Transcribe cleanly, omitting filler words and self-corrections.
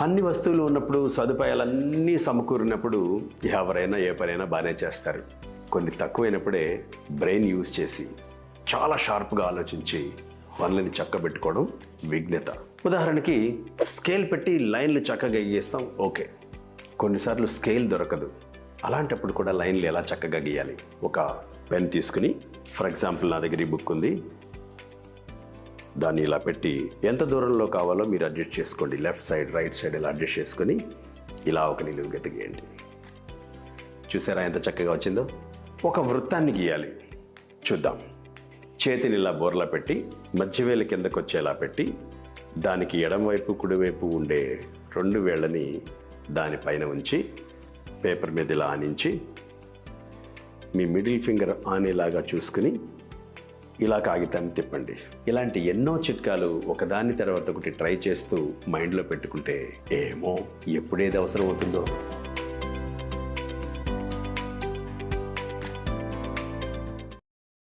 అన్ని వస్తువులు ఉన్నప్పుడు, సదుపాయాలన్నీ సమకూరినప్పుడు ఎవరైనా ఏ పనైనా బాగానే చేస్తారు. కొన్ని తక్కువైనప్పుడే బ్రెయిన్ యూజ్ చేసి చాలా షార్ప్గా ఆలోచించి పనులని చక్కబెట్టుకోవడం విజ్ఞత. ఉదాహరణకి స్కేల్ పెట్టి లైన్లు చక్కగా గీస్తాం, ఓకే. కొన్నిసార్లు స్కేల్ దొరకదు. అలాంటప్పుడు కూడా లైన్లు ఎలా చక్కగా గీయాలి? ఒక పెన్ తీసుకుని, ఫర్ ఎగ్జాంపుల్ నా దగ్గర ఈ బుక్ ఉంది, దాన్ని ఇలా పెట్టి ఎంత దూరంలో కావాలో మీరు అడ్జస్ట్ చేసుకోండి. లెఫ్ట్ సైడ్, రైట్ సైడ్ ఇలా అడ్జస్ట్ చేసుకొని ఇలా ఒక నిలువు గీత గీయండి. చూసారా ఎంత చక్కగా వచ్చిందో? ఒక వృత్తాన్ని గీయాలి, చూద్దాం. చేతిని ఇలా బోర్లా పెట్టి మధ్యవేలు కిందకు వచ్చేలా పెట్టి దానికి ఎడమవైపు కుడివైపు ఉండే 2 వేళ్ళని దానిపైన ఉంచి పేపర్ మీద ఇలా ఆనించి మీ మిడిల్ ఫింగర్ ఆనేలాగా చూసుకుని ఇలా కాగితాన్ని తిప్పండి. ఇలాంటి ఎన్నో చిట్కాలు ఒకదాని తర్వాత ఒకటి ట్రై చేస్తూ మైండ్లో పెట్టుకుంటే ఏమో ఎప్పుడేది అవసరం అవుతుందో